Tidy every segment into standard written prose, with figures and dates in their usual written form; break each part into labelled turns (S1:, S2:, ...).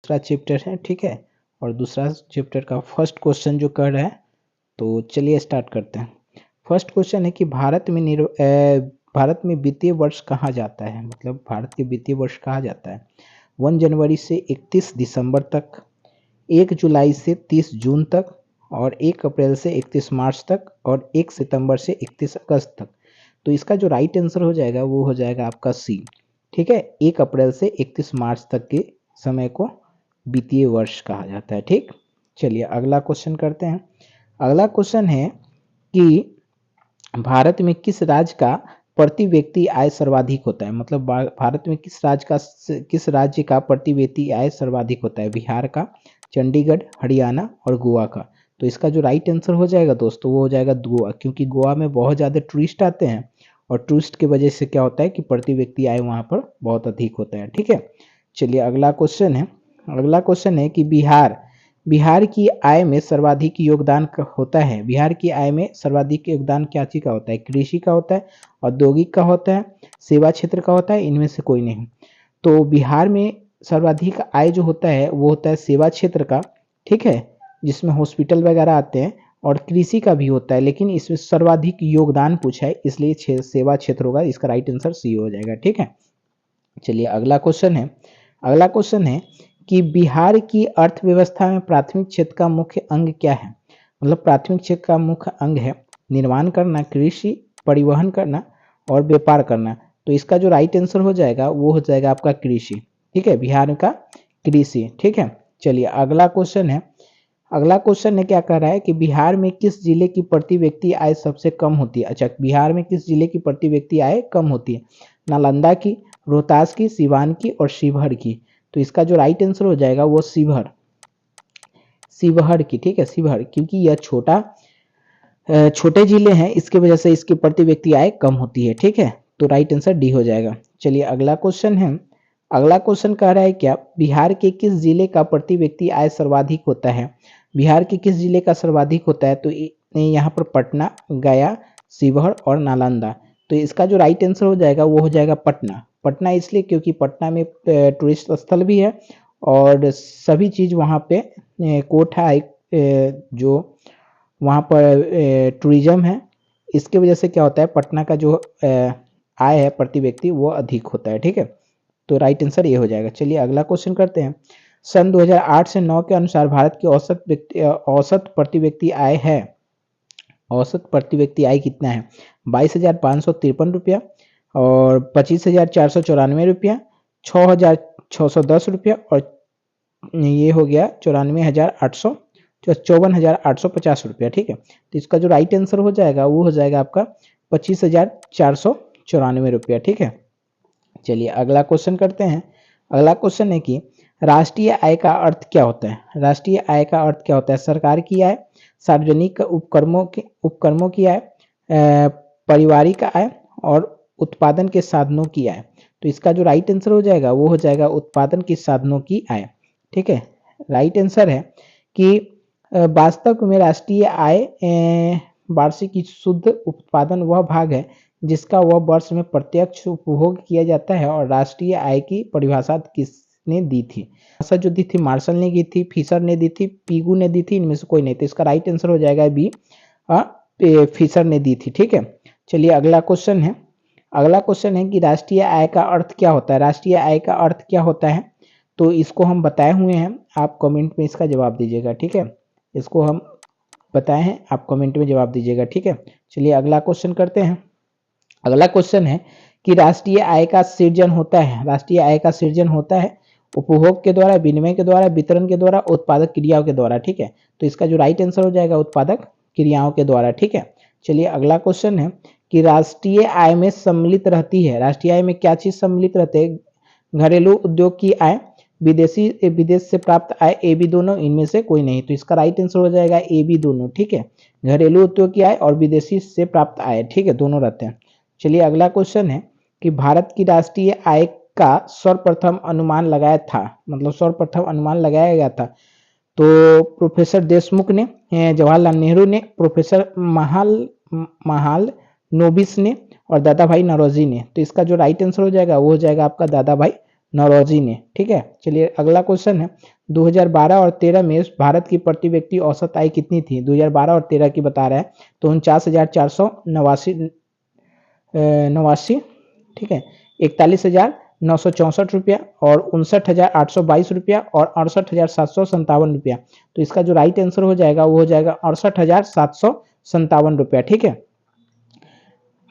S1: दूसरा चैप्टर है, ठीक है। और दूसरा चैप्टर का फर्स्ट क्वेश्चन जो कर रहा है, तो चलिए स्टार्ट करते हैं। फर्स्ट क्वेश्चन है कि भारत में वित्तीय वर्ष कहा जाता है, मतलब भारत के वित्तीय वर्ष कहा जाता है 1 जनवरी से 31 दिसंबर तक, 1 जुलाई से 30 जून तक, और 1 अप्रैल से 31 मार्च तक, और 1 सितंबर से 31 अगस्त तक। तो इसका जो राइट आंसर हो जाएगा वो हो जाएगा आपका सी, ठीक है। 1 अप्रैल से 31 मार्च तक के समय को वित्तीय वर्ष कहा जाता है, ठीक। चलिए अगला क्वेश्चन करते हैं। अगला क्वेश्चन है कि भारत में किस राज्य का प्रति व्यक्ति आय सर्वाधिक होता है, मतलब भारत में किस राज्य का प्रति व्यक्ति आय सर्वाधिक होता है? बिहार का, चंडीगढ़, हरियाणा और गोवा का। तो इसका जो राइट आंसर हो जाएगा दोस्तों वो हो जाएगा गोवा, क्योंकि गोवा में बहुत ज़्यादा टूरिस्ट आते हैं और टूरिस्ट की वजह से क्या होता है कि प्रति व्यक्ति आय वहाँ पर बहुत अधिक होता है, ठीक है। चलिए अगला क्वेश्चन है। अगला क्वेश्चन है कि बिहार की आय में सर्वाधिक योगदान होता है। बिहार की आय में सर्वाधिक योगदान क्या चीज का होता है? कृषि का होता है, औद्योगिक का होता है, सेवा क्षेत्र का होता है, इनमें से कोई नहीं। तो बिहार में सर्वाधिक आय जो होता है वो होता है सेवा क्षेत्र का, ठीक है, जिसमें हॉस्पिटल वगैरह आते हैं, और कृषि का भी होता है, लेकिन इसमें सर्वाधिक योगदान पूछा है इसलिए सेवा क्षेत्र होगा। इसका राइट आंसर सी हो जाएगा, ठीक है। चलिए अगला क्वेश्चन है। अगला क्वेश्चन है कि बिहार की अर्थव्यवस्था में प्राथमिक क्षेत्र का मुख्य अंग क्या है? मतलब प्राथमिक क्षेत्र का मुख्य अंग है निर्माण करना, कृषि, परिवहन करना और व्यापार करना। तो इसका जो राइट आंसर हो जाएगा वो हो जाएगा आपका कृषि, ठीक है, बिहार का कृषि, ठीक है। चलिए अगला क्वेश्चन है। अगला क्वेश्चन है क्या कह रहा है कि बिहार में किस जिले की प्रति व्यक्ति आय सबसे कम होती है? अच्छा, बिहार में किस जिले की प्रति व्यक्ति आय कम होती है? नालंदा की, रोहतास की, सिवान की और शिवहर की। तो इसका जो राइट आंसर हो जाएगा वो शिवहर की, ठीक है, शिवहर, क्योंकि यह छोटे जिले हैं, इसकी वजह से इसकी प्रति व्यक्ति आय कम होती है, ठीक है। तो राइट आंसर डी हो जाएगा। चलिए अगला क्वेश्चन है। अगला क्वेश्चन कह रहा है क्या बिहार के किस जिले का प्रति व्यक्ति आय सर्वाधिक होता है? बिहार के किस जिले का सर्वाधिक होता है? तो यहाँ पर पटना, गया, शिवहर और नालंदा। तो इसका जो राइट आंसर हो जाएगा वो हो जाएगा पटना। पटना इसलिए क्योंकि पटना में टूरिस्ट स्थल भी है और सभी चीज़ वहाँ पे कोर्ट है, जो वहाँ पर टूरिज्म है, इसके वजह से क्या होता है पटना का जो आय है प्रति व्यक्ति वो अधिक होता है, ठीक है। तो राइट आंसर ये हो जाएगा। चलिए अगला क्वेश्चन करते हैं। सन 2008 से 9 के अनुसार भारत की औसत प्रति व्यक्ति आय है। औसत प्रति व्यक्ति आय कितना है? 22,553 रुपया, और 25,494 रुपया, 6,610 रुपया, और ये हो गया 54,850 रुपया, ठीक है। तो इसका जो राइट आंसर हो जाएगा वो हो जाएगा आपका 25,494 रुपया, ठीक है। चलिए अगला क्वेश्चन करते हैं। अगला क्वेश्चन है कि राष्ट्रीय आय का अर्थ क्या होता है? राष्ट्रीय आय का अर्थ क्या होता है? सरकार की आय, सार्वजनिक उपक्रमों की आय, पारिवारिक आय और उत्पादन के साधनों की आय। तो इसका जो राइट आंसर हो जाएगा वो हो जाएगा उत्पादन के साधनों की आय, ठीक है। राइट आंसर है कि वास्तव में राष्ट्रीय आय वार्षिक शुद्ध उत्पादन वह भाग है जिसका वह वर्ष में प्रत्यक्ष उपभोग किया जाता है, और राष्ट्रीय आय की परिभाषा किसने दी थी? परिभाषा जो दी थी मार्शल ने दी थी, फिशर ने दी थी, पीगू ने दी थी, इनमें से कोई नहीं। तो इसका राइट आंसर हो जाएगा बी, फिशर ने दी थी, ठीक है। चलिए अगला क्वेश्चन है। अगला क्वेश्चन है कि राष्ट्रीय आय का अर्थ क्या होता है? राष्ट्रीय आय का अर्थ क्या होता है? तो इसको हम बताए हुए हैं, आप कमेंट में इसका जवाब दीजिएगा, ठीक है। इसको हम बताए हैं, आप कमेंट में जवाब दीजिएगा, ठीक है। चलिए अगला क्वेश्चन करते हैं। अगला क्वेश्चन है कि राष्ट्रीय आय का सृजन होता है। राष्ट्रीय आय का सृजन होता है उपभोग के द्वारा, विनिमय के द्वारा, वितरण के द्वारा, उत्पादक क्रियाओं के द्वारा, ठीक है। तो इसका जो राइट आंसर हो जाएगा उत्पादक क्रियाओं के द्वारा, ठीक है। चलिए अगला क्वेश्चन है कि राष्ट्रीय आय में सम्मिलित रहती है। राष्ट्रीय आय में क्या चीज सम्मिलित रहती है? घरेलू उद्योग की आय, विदेश से प्राप्त आय, ए बी दोनों, इनमें से कोई नहीं। तो इसका राइट आंसर हो जाएगा ए बी दोनों, ठीक है। घरेलू उद्योग की आय और विदेशी से प्राप्त आय, ठीक है, दोनों रहते हैं। चलिए अगला क्वेश्चन है कि भारत की राष्ट्रीय आय का सर्वप्रथम अनुमान लगाया था, मतलब सर्वप्रथम अनुमान लगाया गया था तो प्रोफेसर देशमुख ने, जवाहरलाल नेहरू ने, प्रोफेसर महाल नोबिस ने और दादा भाई नौरोजी ने। तो इसका जो राइट आंसर हो जाएगा वो हो जाएगा आपका दादा भाई नौरोजी ने। ठीक है, चलिए अगला क्वेश्चन है 2012 और 13 में भारत की प्रति व्यक्ति औसत आय कितनी थी? 2012 और 13 की बता रहा है, तो 49,489, ठीक है, 41,964 रुपया और 59,822 रुपया और 68,757 रुपया। तो इसका जो राइट आंसर हो जाएगा वो हो जाएगा 68,757 रुपया। ठीक है,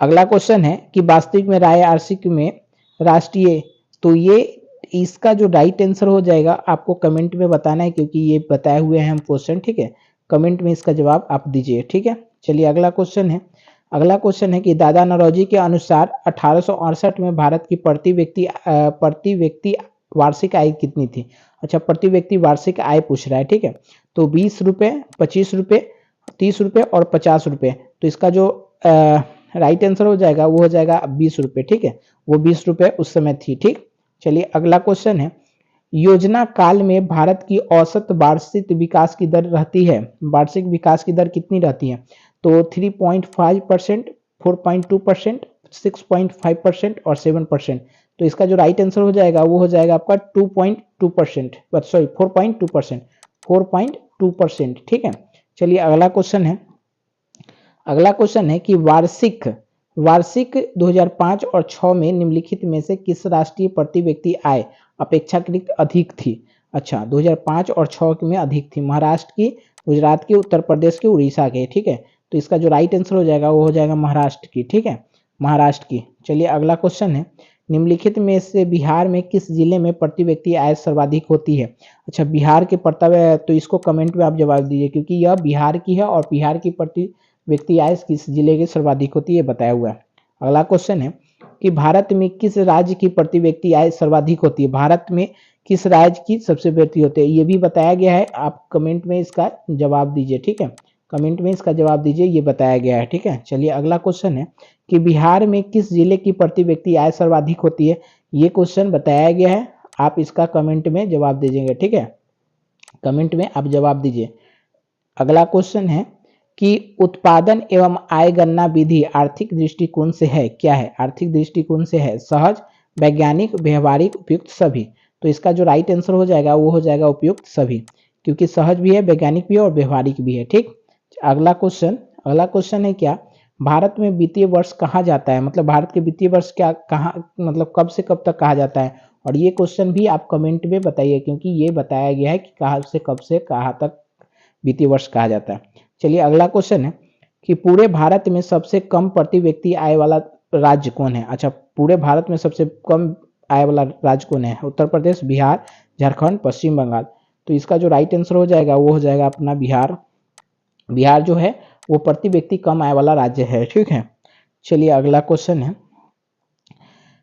S1: अगला क्वेश्चन है कि वास्तविक में राय आर्थिक में राष्ट्रीय, तो ये इसका जो राइट आंसर हो जाएगा आपको कमेंट में बताना है, क्योंकि ये बताए हुए हैं हम क्वेश्चन। ठीक है, कमेंट में इसका जवाब आप दीजिए। ठीक है, चलिए अगला क्वेश्चन है कि दादा नौरोजी के अनुसार 1868 में भारत की प्रति व्यक्ति वार्षिक आय कितनी थी? अच्छा, प्रति व्यक्ति वार्षिक आय पूछ रहा है। ठीक है, तो 20 रुपये, 25 रुपये, 30 रुपये और 50 रुपये। तो इसका जो राइट आंसर हो जाएगा वो हो जाएगा 20 रुपये। ठीक है, वो 20 रुपये उस समय थी। ठीक, चलिए अगला क्वेश्चन है, योजना काल में भारत की औसत वार्षिक विकास की दर रहती है, वार्षिक विकास की दर कितनी रहती है? तो 3.5%, 4.2%, 6.5% और 7%। तो इसका जो राइट आंसर हो जाएगा वो हो जाएगा आपका 2.2%, सॉरी 4.2%, 4.2%। ठीक है, चलिए अगला क्वेश्चन है कि वार्षिक 2005 और 6 में निम्नलिखित में से किस राष्ट्रीय प्रति व्यक्ति आय अपेक्षाकृत अधिक थी? अच्छा, 2005 और 6 में अधिक थी, महाराष्ट्र की, गुजरात की, उत्तर प्रदेश की, उड़ीसा के। ठीक है, तो इसका जो राइट आंसर हो जाएगा वो हो जाएगा महाराष्ट्र की। ठीक है, महाराष्ट्र की। चलिए अगला क्वेश्चन है, निम्नलिखित में से बिहार में किस जिले में प्रति व्यक्ति आय सर्वाधिक होती है? अच्छा, बिहार के तो इसको कमेंट में आप जवाब दीजिए, क्योंकि यह बिहार की है और बिहार की प्रति व्यक्ति आय किस जिले की सर्वाधिक होती है बताया हुआ है। अगला क्वेश्चन है कि भारत में किस राज्य की प्रति व्यक्ति आय सर्वाधिक होती है? भारत में किस राज्य की सबसे बढ़ती होती है, ये भी बताया गया है। आप कमेंट में इसका जवाब दीजिए। ठीक है, कमेंट में इसका जवाब दीजिए, ये बताया गया है। ठीक है, चलिए अगला क्वेश्चन है कि बिहार में किस जिले की प्रति व्यक्ति आय सर्वाधिक होती है? ये क्वेश्चन बताया गया है, आप इसका कमेंट में जवाब दीजिएगा। ठीक है, कमेंट में आप जवाब दीजिए। अगला क्वेश्चन है कि उत्पादन एवं आय गणना विधि आर्थिक दृष्टिकोण से है, क्या है? आर्थिक दृष्टिकोण से है सहज, वैज्ञानिक, व्यवहारिक, उपयुक्त, सभी। तो इसका जो राइट आंसर हो जाएगा वो हो जाएगा उपयुक्त सभी, क्योंकि सहज भी है, वैज्ञानिक भी है और व्यवहारिक भी है। ठीक, अगला क्वेश्चन है क्या भारत में वित्तीय वर्ष कहा जाता है? मतलब भारत के वित्तीय वर्ष क्या कहाँ, मतलब कब से कब तक कहा जाता है? और ये क्वेश्चन भी आप कमेंट में बताइए, क्योंकि ये बताया गया है कि कहाँ से कब से कहाँ तक वित्तीय वर्ष कहा जाता है। चलिए अगला क्वेश्चन है कि पूरे भारत में सबसे कम प्रति व्यक्ति आय वाला राज्य कौन है? अच्छा, पूरे भारत में सबसे कम आय वाला राज्य कौन है? उत्तर प्रदेश, बिहार, झारखंड, पश्चिम बंगाल। तो इसका जो राइट आंसर हो जाएगा वो हो जाएगा अपना बिहार। बिहार जो है वो प्रति व्यक्ति कम आय वाला राज्य है। ठीक है, चलिए अगला क्वेश्चन है,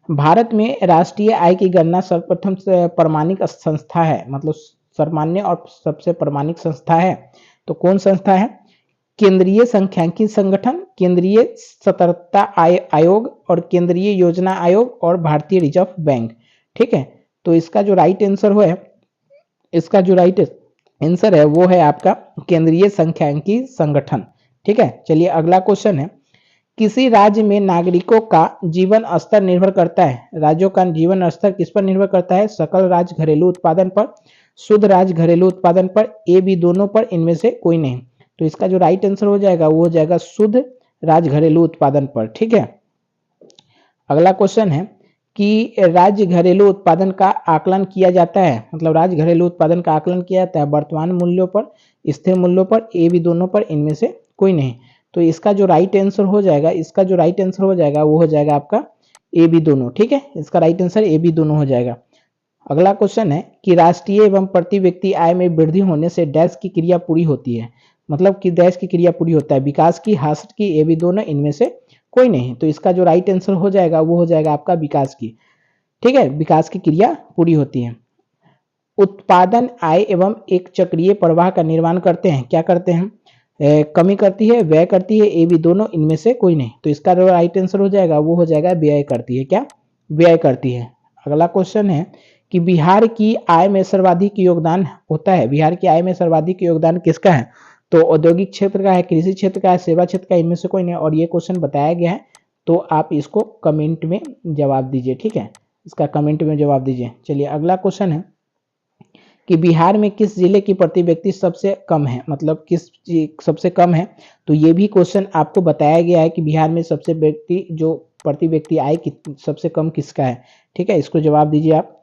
S1: भारत में राष्ट्रीय आय की गणना सर्वप्रथम प्रमाणिक संस्था है, मतलब सर्वमान्य और सबसे प्रमाणिक संस्था है, तो कौन संस्था है? केंद्रीय सांख्यिकी संगठन, केंद्रीय सतर्कता आयोग और केंद्रीय योजना आयोग और भारतीय रिजर्व बैंक। ठीक है, तो इसका जो राइट आंसर है वो है आपका केंद्रीय सांख्यिकी संगठन। ठीक है, चलिए अगला क्वेश्चन है, किसी राज्य में नागरिकों का जीवन स्तर निर्भर करता है, राज्यों का जीवन स्तर किस पर निर्भर करता है? सकल राज्य घरेलू उत्पादन पर, शुद्ध राज्य घरेलू उत्पादन पर, ए बी दोनों पर, इनमें से कोई नहीं। तो इसका जो राइट आंसर हो जाएगा वो हो जाएगा शुद्ध राज्य घरेलू उत्पादन पर। ठीक है, अगला क्वेश्चन है कि राज्य घरेलू उत्पादन का आकलन किया जाता है, मतलब राज्य घरेलू उत्पादन का आकलन किया जाता है वर्तमान मूल्यों पर, स्थिर मूल्यों पर, ए बी दोनों पर, इनमें से कोई नहीं। तो इसका जो राइट आंसर हो जाएगा वो हो जाएगा आपका ए बी दोनों। ठीक है, इसका राइट आंसर ए बी दोनों हो जाएगा। अगला क्वेश्चन है कि राष्ट्रीय एवं प्रति व्यक्ति आय में वृद्धि होने से डैश की क्रिया पूरी होती है, मतलब कि डैश की क्रिया पूरी होता है, विकास की, हासिल की, ए बी दोनों, इनमें से कोई नहीं। तो इसका जो राइट आंसर हो जाएगा वो हो जाएगा आपका विकास की। ठीक है, विकास की क्रिया पूरी होती है। उत्पादन, आय एवं एक चक्रीय प्रवाह का निर्माण करते हैं, क्या करते हैं? कमी करती है, व्यय करती है, ए बी दोनों, इनमें से कोई नहीं। तो इसका जो राइट आंसर हो जाएगा वो हो जाएगा व्यय करती है। क्या? व्यय करती है। अगला क्वेश्चन है कि बिहार की आय में सर्वाधिक योगदान होता है, बिहार की आय में सर्वाधिक योगदान किसका है? तो औद्योगिक क्षेत्र का है, कृषि क्षेत्र का है, सेवा क्षेत्र का, इनमें से कोई नहीं। और ये क्वेश्चन बताया गया है, तो आप इसको कमेंट में जवाब दीजिए। ठीक है, इसका कमेंट में जवाब दीजिए। चलिए अगला क्वेश्चन है कि बिहार में किस जिले की प्रति व्यक्ति सबसे कम है, मतलब सबसे कम है। तो ये भी क्वेश्चन आपको बताया गया है कि बिहार में सबसे व्यक्ति जो प्रति व्यक्ति आय सबसे कम किसका है। ठीक है, इसको जवाब दीजिए आप।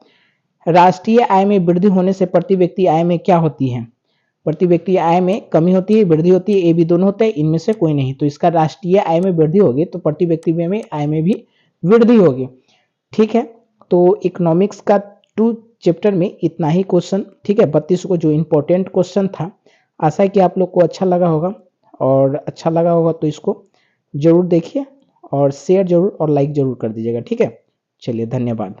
S1: राष्ट्रीय आय में वृद्धि होने से प्रति व्यक्ति आय में क्या होती है? प्रति व्यक्ति आय में कमी होती है, वृद्धि होती है, ये भी दोनों होते हैं, इनमें से कोई नहीं। तो इसका राष्ट्रीय आय में वृद्धि होगी तो प्रति व्यक्ति में आय में भी वृद्धि होगी। ठीक है, तो इकोनॉमिक्स का 2 चैप्टर में इतना ही क्वेश्चन। ठीक है, 32 को जो इंपॉर्टेंट क्वेश्चन था। आशा है कि आप लोग को अच्छा लगा होगा, और अच्छा लगा होगा तो इसको जरूर देखिए और शेयर जरूर और लाइक जरूर कर दीजिएगा। ठीक है, चलिए धन्यवाद।